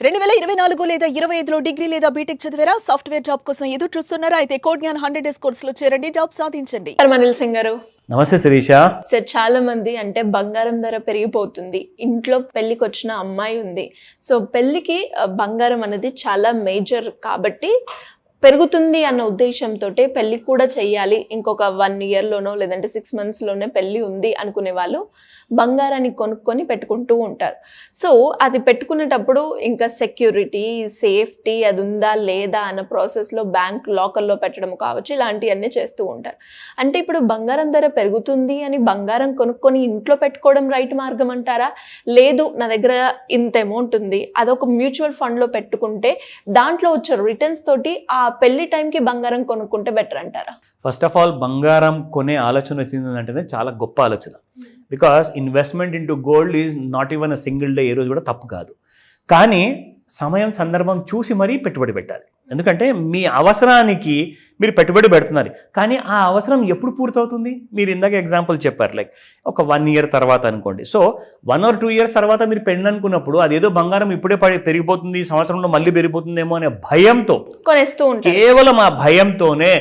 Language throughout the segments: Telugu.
2024 లేదా 25లో డిగ్రీ లేదా బీటెక్ చదివారా? సాఫ్ట్వేర్ జాబ్ కోసం ఎదురు చూస్తున్నారా? అయితే కోడ్ జ్ఞాన్ 100 డేస్ కోర్సులో చేరండి, జాబ్ సాధించండి. అనిల్ సింగ్ గారు నమస్తే శిరీష. సార్, చాలా మంది అంటే బంగారం ధర పెరిగిపోతుంది, ఇంట్లో పెళ్లికి వచ్చిన అమ్మాయి ఉంది, సో పెళ్లికి బంగారం అనేది చాలా మేజర్ కాబట్టి పెరుగుతుంది అన్న ఉద్దేశంతో పెళ్లి కూడా చెయ్యాలి, ఇంకొక 1 ఇయర్లోనో లేదంటే 6 మంత్స్లోనే పెళ్లి ఉంది అనుకునే వాళ్ళు బంగారాన్ని కొనుక్కొని పెట్టుకుంటూ ఉంటారు. సో అది పెట్టుకునేటప్పుడు ఇంకా సెక్యూరిటీ, సేఫ్టీ అది ఉందా లేదా అన్న ప్రాసెస్లో బ్యాంక్ లాకర్లో పెట్టడం కావచ్చు, ఇలాంటివన్నీ చేస్తూ ఉంటారు. అంటే ఇప్పుడు బంగారం ధర పెరుగుతుంది అని బంగారం కొనుక్కొని ఇంట్లో పెట్టుకోవడం రైట్ మార్గం అంటారా? లేదు, నా దగ్గర ఇంత అమౌంట్ ఉంది, అదొక మ్యూచువల్ ఫండ్లో పెట్టుకుంటే దాంట్లో వచ్చే రిటర్న్స్ తోటి ఆ పెళ్లి టైంకి బంగారం కొనుక్కుంటే బెటర్ అంటారా? ఫస్ట్ ఆఫ్ ఆల్, బంగారం కొనే ఆలోచన వచ్చింది అంటేనే చాలా గొప్ప ఆలోచన. Because investment into gold is not even a single day, ఏ రోజు కూడా తప్పు కాదు. కానీ సమయం సందర్భం చూసి మరీ పెట్టుబడి పెట్టాలి. ఎందుకంటే మీ అవసరానికి మీరు పెట్టుబడి పెడుతున్నారు, కానీ ఆ అవసరం ఎప్పుడు పూర్తవుతుంది? మీరు ఇందాక ఎగ్జాంపుల్ చెప్పారు, లైక్ ఒక 1 ఇయర్ తర్వాత అనుకోండి. సో 1 or 2 ఇయర్స్ తర్వాత మీరు పెళ్ళి అనుకున్నప్పుడు అదేదో బంగారం ఇప్పుడే పెరిగిపోతుంది, సంవత్సరంలో మళ్ళీ పెరిగిపోతుందేమో అనే భయంతో కొనేస్తూ ఉంటారు. కేవలం ఆ భయంతోనే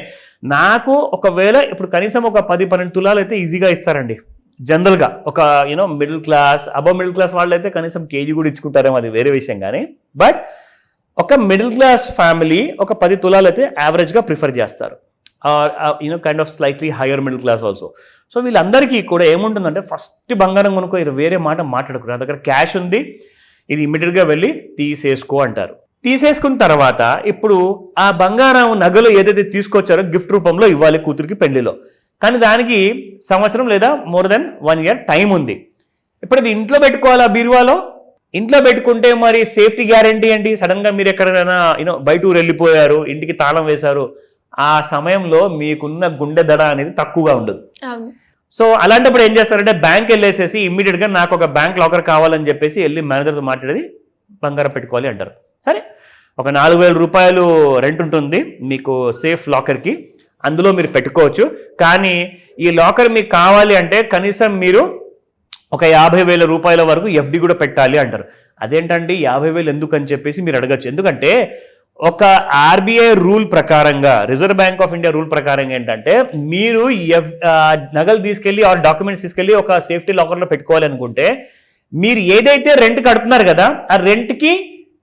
నాకు ఒకవేళ ఇప్పుడు కనీసం ఒక 10-12 తులాలు అయితే ఈజీగా ఇస్తారండి జనరల్గా. ఒక middle class, above middle class వాళ్ళు అయితే కనీసం కేజీ కూడా ఇచ్చుకుంటారేమో, అది వేరే విషయం. కానీ బట్ ఒక మిడిల్ క్లాస్ ఫ్యామిలీ ఒక 10 తులాలు అయితే యావరేజ్గా ప్రిఫర్ చేస్తారు, kind of slightly higher middle class also. So వీళ్ళందరికీ కూడా ఏముంటుందంటే, ఫస్ట్ బంగారం కొనుక్కో, వేరే మాట మాట్లాడుకున్నారు, నా దగ్గర క్యాష్ ఉంది, ఇది ఇమ్మీడియట్గా వెళ్ళి తీసేసుకో అంటారు. తీసేసుకున్న తర్వాత ఇప్పుడు ఆ బంగారం నగలు ఏదైతే తీసుకొచ్చారో గిఫ్ట్ రూపంలో ఇవ్వాలి కూతురికి పెళ్లిలో. కానీ దానికి సంవత్సరం లేదా మోర్ దెన్ 1 ఇయర్ టైం ఉంది. ఇప్పుడు అది ఇంట్లో పెట్టుకోవాలా బీరువాలో? ఇంట్లో పెట్టుకుంటే మరి సేఫ్టీ గ్యారంటీ ఏంటి? సడన్గా మీరు ఎక్కడైనా బయట ఊరు వెళ్ళిపోయారు, ఇంటికి తాళం వేశారు, ఆ సమయంలో మీకున్న గుండె దడ అనేది తక్కువగా ఉండదు. సో అలాంటప్పుడు ఏం చేస్తారంటే, బ్యాంక్ వెళ్ళేసేసి ఇమ్మీడియట్గా నాకు ఒక బ్యాంక్ లాకర్ కావాలని చెప్పేసి వెళ్ళి మేనేజర్తో మాట్లాడేది బంగారం పెట్టుకోవాలి అంటారు. సరే, ఒక 4,000 రూపాయలు రెంట్ ఉంటుంది మీకు సేఫ్ లాకర్కి, అందులో మీరు పెట్టుకోవచ్చు. కానీ ఈ లాకర్ మీకు కావాలి అంటే కనీసం మీరు ఒక 50,000 రూపాయల వరకు ఎఫ్డి కూడా పెట్టాలి అంటారు. అదేంటండి 50,000 ఎందుకు అని చెప్పేసి మీరు అడగచ్చు. ఎందుకంటే ఒక ఆర్బీఐ రూల్ ప్రకారంగా, reserve bank of India rule ప్రకారంగా ఏంటంటే, మీరు నగలు తీసుకెళ్ళి ఆ డాక్యుమెంట్స్ తీసుకెళ్ళి ఒక సేఫ్టీ లాకర్లో పెట్టుకోవాలి అనుకుంటే, మీరు ఏదైతే రెంట్ కడుతున్నారు కదా, ఆ రెంట్కి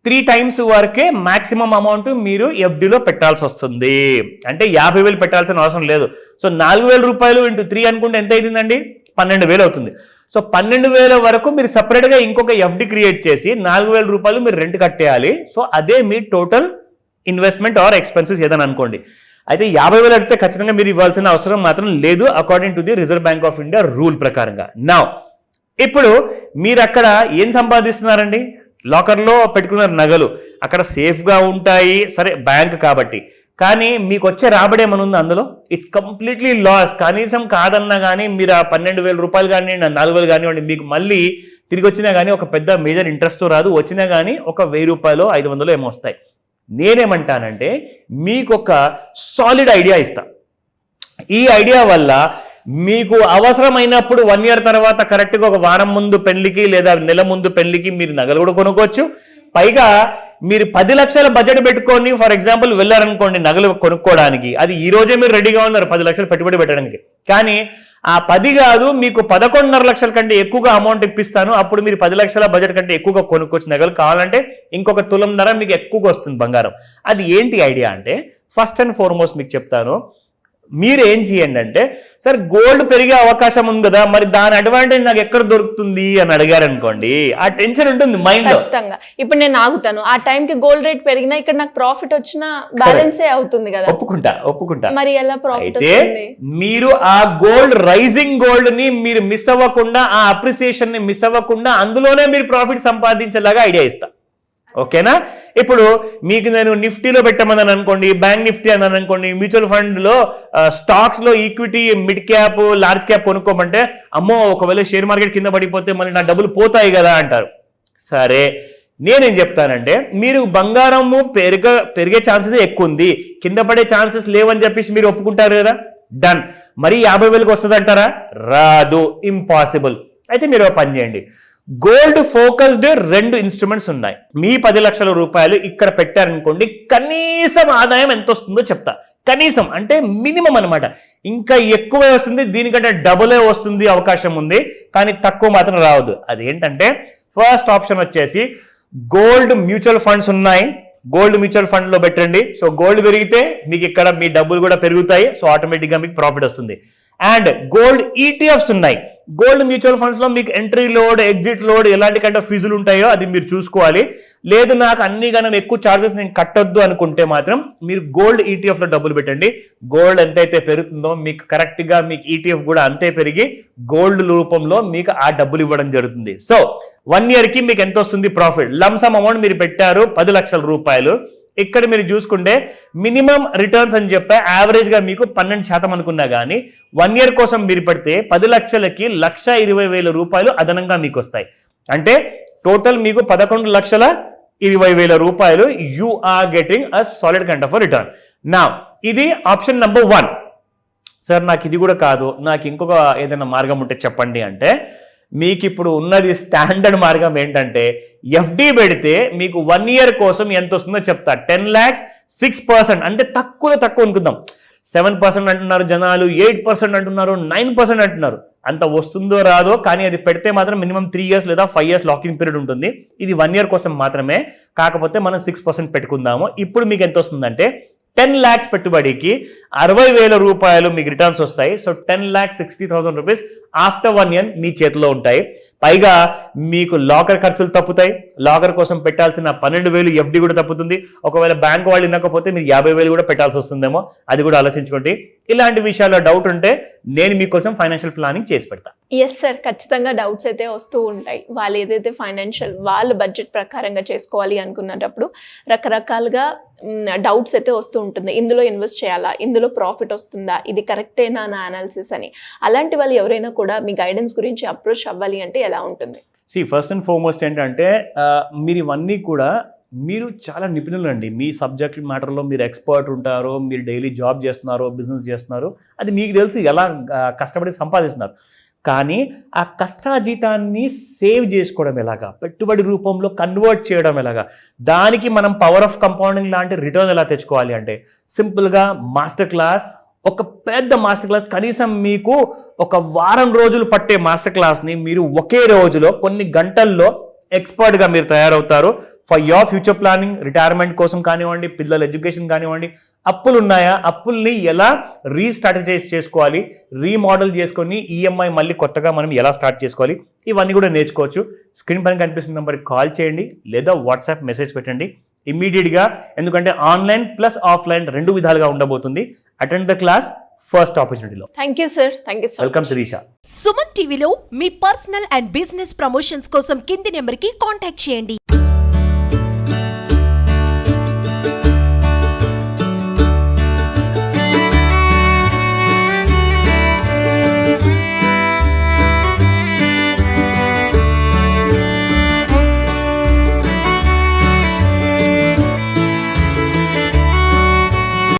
3 times వరకే మాక్సిమం అమౌంట్ మీరు ఎఫ్డీలో పెట్టాల్సి వస్తుంది. అంటే 50,000 పెట్టాల్సిన అవసరం లేదు. సో 4,000 రూపాయలు ఇంటూ 3 అనుకుంటే ఎంత అవుతుందండి? 12,000 అవుతుంది. సో 12,000 వరకు మీరు సపరేట్గా ఇంకొక ఎఫ్డి క్రియేట్ చేసి 4,000 రూపాయలు మీరు రెంట్ కట్టేయాలి. సో అదే మీ టోటల్ ఇన్వెస్ట్మెంట్ ఆర్ ఎక్స్పెన్సెస్ ఏదని అనుకోండి. అయితే 50,000 అడిగితే ఖచ్చితంగా మీరు ఇవ్వాల్సిన అవసరం మాత్రం లేదు, according to the reserve bank of India rule ప్రకారంగా. నౌ ఇప్పుడు మీరు అక్కడ ఏం సంపాదిస్తున్నారండి? లాకర్లో పెట్టుకున్న నగలు అక్కడ సేఫ్గా ఉంటాయి, సరే బ్యాంక్ కాబట్టి. కానీ మీకు వచ్చే రాబడి ఏమనుంది అందులో? It's completely loss. కనీసం కాదన్నా కానీ మీరు ఆ 12,000 రూపాయలు కానివ్వండి, 4,000 కానివ్వండి, మీకు మళ్ళీ తిరిగి వచ్చినా కానీ ఒక పెద్ద మేజర్ ఇంట్రెస్ట్తో రాదు. వచ్చినా కానీ ఒక 1,000 రూపాయలు 500 ఏమో వస్తాయి. నేనేమంటానంటే, మీకు ఒక సాలిడ్ ఐడియా ఇస్తా. ఈ ఐడియా వల్ల మీకు అవసరమైనప్పుడు 1 ఇయర్ తర్వాత కరెక్ట్గా ఒక వారం ముందు పెళ్లికి లేదా నెల ముందు పెళ్లికి మీరు నగలు కూడా కొనుక్కోవచ్చు. పైగా మీరు 10 లక్షల బడ్జెట్ పెట్టుకొని ఫర్ ఎగ్జాంపుల్ వెళ్ళారనుకోండి నగలు కొనుక్కోవడానికి, అది ఈ రోజే మీరు రెడీగా ఉన్నారు 10 లక్షలు పెట్టుబడి పెట్టడానికి. కానీ ఆ 10 కాదు, మీకు 11.5 లక్షల కంటే ఎక్కువగా అమౌంట్ ఇప్పిస్తాను, అప్పుడు మీరు 10 లక్షల బడ్జెట్ కంటే ఎక్కువగా కొనుక్కోవచ్చు నగలు. కావాలంటే ఇంకొక తులం ధర మీకు ఎక్కువగా వస్తుంది బంగారం. అది ఏంటి ఐడియా అంటే, ఫస్ట్ అండ్ ఫార్మోస్ట్ మీకు చెప్తాను, మీరు ఏం చేయండి అంటే, సార్ గోల్డ్ పెరిగే అవకాశం ఉంది కదా, మరి దాని అడ్వాంటేజ్ నాకు ఎక్కడ దొరుకుతుంది అని అడిగారు అనుకోండి, ఆ టెన్షన్ ఉంటుంది మైండ్ లో. ఖచ్చితంగా ఇప్పుడు నేను ఆగుతాను, ఆ టైంకి గోల్డ్ రేట్ పెరిగినా ఇక్కడ నాకు ప్రాఫిట్ వచ్చినా బ్యాలెన్సే అవుతుంది కదా. ఒప్పుకుంటా. మరి ఎలా ప్రాఫిట్ అయితే మీరు ఆ గోల్డ్ రైజింగ్ గోల్డ్ ని మీరు మిస్ అవ్వకుండా, ఆ అప్రిసియేషన్ ని మిస్ అవ్వకుండా అందులోనే మీరు ప్రాఫిట్ సంపాదించేలాగా ఐడియా ఇస్తా. ఓకేనా? ఇప్పుడు మీకు నేను నిఫ్టీలో పెట్టమని అనుకోండి, బ్యాంక్ నిఫ్టీ అని అనుకోండి, మ్యూచువల్ ఫండ్లో స్టాక్స్లో equity mid cap large cap కొనుక్కోమంటే, అమ్మో ఒకవేళ షేర్ మార్కెట్ కింద పడిపోతే మళ్ళీ నా డబ్బులు పోతాయి కదా అంటారు. సరే, నేనేం చెప్తానంటే, మీరు బంగారము పెరిగే ఛాన్సెస్ ఎక్కువ ఉంది, కింద పడే ఛాన్సెస్ లేవని చెప్పేసి మీరు ఒప్పుకుంటారు కదా, డన్. మరి 50,000కి వస్తుంది అంటారా? రాదు, ఇంపాసిబుల్. అయితే మీరు పని చేయండి, గోల్డ్ ఫోకస్డ్ 2 ఇన్స్ట్రుమెంట్స్ ఉన్నాయి. మీ 10 లక్షల రూపాయలు ఇక్కడ పెట్టారనుకోండి, కనీసం ఆదాయం ఎంత వస్తుందో చెప్తా. కనీసం అంటే మినిమం అన్నమాట. ఇంకా ఎక్కువే వస్తుంది, దీనికంటే డబులే వస్తుంది అవకాశం ఉంది, కానీ తక్కువ మాత్రం రావద్దు. అదేంటంటే ఫస్ట్ ఆప్షన్ వచ్చేసి గోల్డ్ మ్యూచువల్ ఫండ్స్ ఉన్నాయి. గోల్డ్ మ్యూచువల్ ఫండ్ లో పెట్టండి. సో గోల్డ్ పెరిగితే మీకు ఇక్కడ మీ డబ్బులు కూడా పెరుగుతాయి. సో ఆటోమేటిక్ గా మీకు ప్రాఫిట్ వస్తుంది. అండ్ గోల్డ్ ఈటీఎఫ్స్ ఉన్నాయి. గోల్డ్ మ్యూచువల్ ఫండ్స్ లో మీకు ఎంట్రీ లోడ్, ఎగ్జిట్ లోడ్ ఎలాంటి కంటే ఫీజులు ఉంటాయో అది మీరు చూసుకోవాలి. లేదు నాకు అన్ని గణం ఎక్కువ చార్జెస్ నేను కట్టొద్దు అనుకుంటే మాత్రం మీరు గోల్డ్ ఈటీఎఫ్ లో డబ్బులు పెట్టండి. గోల్డ్ ఎంతైతే పెరుగుతుందో మీకు కరెక్ట్ గా మీకు ఈటీఎఫ్ కూడా అంతే పెరిగి గోల్డ్ రూపంలో మీకు ఆ డబ్బులు ఇవ్వడం జరుగుతుంది. సో 1 year కి మీకు ఎంత వస్తుంది ప్రాఫిట్? లంసమ్ అమౌంట్ మీరు పెట్టారు 10 లక్షల రూపాయలు. ఇక్కడ మీరు చూసుకుంటే మినిమం రిటర్న్స్ అని చెప్పా యావరేజ్ గా మీకు 12% అనుకున్నా కానీ 1 year కోసం మీరు పెడితే 10 లక్షలకి 1,20,000 రూపాయలు అదనంగా మీకు వస్తాయి. అంటే టోటల్ మీకు 11,20,000 రూపాయలు you are getting a solid kind of return. నా ఇది ఆప్షన్ నెంబర్ 1. సార్ నాకు ఇది కూడా కాదు, నాకు ఇంకొక ఏదైనా మార్గం ఉంటే చెప్పండి అంటే, మీకు ఇప్పుడు ఉన్నది స్టాండర్డ్ మార్గం ఏంటంటే ఎఫ్డి పెడితే మీకు 1 year కోసం ఎంత వస్తుందో చెప్తా. 10 lakhs 6%, అంటే తక్కువ అనుకుందాం. 7% అంటున్నారు జనాలు, 8% అంటున్నారు, 9% అంటున్నారు. అంత వస్తుందో రాదో, కానీ అది పెడితే మాత్రం మినిమం 3 years లేదా 5 years లాకింగ్ పీరియడ్ ఉంటుంది. ఇది 1 year కోసం మాత్రమే, కాకపోతే మనం 6% పెట్టుకుందాము. ఇప్పుడు మీకు ఎంత వస్తుందంటే 10 lakhs పెట్టుబడికి 60,000 రూపాయలు మీకు రిటర్న్స్ వస్తాయి. సో 10,60,000 రూపీస్ ఆఫ్టర్ 1 year మీ చేతిలో ఉంటాయి. పైగా మీకు లాకర్ ఖర్చులు తప్పుతాయి. లాకర్ కోసం పెట్టాల్సిన 12,000 ఎఫ్డి కూడా తప్పుతుంది. ఒకవేళ బ్యాంక్ వాళ్ళు ఇవ్వకపోతే మీరు 50,000 కూడా పెట్టాల్సి వస్తుందేమో, అది కూడా ఆలోచించుకోండి. ఇలాంటి విషయాల్లో డౌట్ ఉంటే నేను మీకోసం ఫైనాన్షియల్ ప్లానింగ్ చేసి పెడతా. ఎస్ సార్, ఖచ్చితంగా డౌట్స్ అయితే వస్తూ ఉంటాయి. వాళ్ళు ఏదైతే ఫైనాన్షియల్ వాళ్ళ బడ్జెట్ ప్రకారంగా చేసుకోవాలి అనుకున్నప్పుడు రకరకాలుగా డౌట్స్ అయితే వస్తూ ఉంటుంది. ఇందులో ఇన్వెస్ట్ చేయాలా, ఇందులో ప్రాఫిట్ వస్తుందా, ఇది కరెక్టేనా నా అనాలిసిస్ అని. అలాంటి వాళ్ళు ఎవరైనా కూడా మీ గైడెన్స్ గురించి అప్రోచ్ అవ్వాలి అంటే ఎలా ఉంటుంది? ఫస్ట్ అండ్ ఫార్మోస్ట్ ఏంటంటే మీరు ఇవన్నీ కూడా మీరు చాలా నిపుణులు అండి. మీ సబ్జెక్ట్ మ్యాటర్లో మీరు ఎక్స్పర్ట్ ఉంటారు, మీరు డైలీ జాబ్ చేస్తున్నారు, బిజినెస్ చేస్తున్నారు, అది మీకు తెలుసు ఎలా కష్టపడి సంపాదిస్తున్నారు. కానీ ఆ కష్టాజీతాన్ని సేవ్ చేసుకోవడం ఎలాగా, పెట్టుబడి రూపంలో కన్వర్ట్ చేయడం ఎలాగా, దానికి మనం పవర్ ఆఫ్ కంపౌండింగ్ లాంటి రిటర్న్ ఎలా తెచ్చుకోవాలి అంటే సింపుల్గా మాస్టర్ క్లాస్, ఒక పెద్ద మాస్టర్ క్లాస్, కనీసం మీకు ఒక వారం రోజులు పట్టే మాస్టర్ క్లాస్ని మీరు ఒకే రోజులో కొన్ని గంటల్లో ఎక్స్పర్ట్గా మీరు తయారవుతారు. For your future planning, retirement కోసం కానివ్వండి, పిల్లల ఎడ్యుకేషన్ కానివ్వండి, అప్పులు ఉన్నాయా, అప్పుల్ని ఎలా రీస్ట్రాటజైజ్ చేసుకోవాలి, రీమోడల్ చేసుకొని ఈఎంఐ మళ్ళీ కొత్తగా మనం ఎలా స్టార్ట్ చేసుకోవాలి, ఇవన్నీ కూడా నేర్చుకోవచ్చు. స్క్రీన్ పైన కనిపిస్తున్న నెంబర్కి కాల్ చేయండి లేదా వాట్సాప్ మెసేజ్ పెట్టండి ఇమ్మీడియట్గా. ఎందుకంటే ఆన్లైన్ ప్లస్ ఆఫ్లైన్ 2 విధాలుగా ఉండబోతుంది. అటెండ్ ద క్లాస్ ఫస్ట్ ఆపర్చునిటీలో. Thank you sir, thank you so much. Welcome Sirisha. Suman టీవీలో మీ పర్సనల్ అండ్ బిజినెస్ ప్రమోషన్స్ కోసం కింది నెంబర్కి కాంటాక్ట్ చేయండి.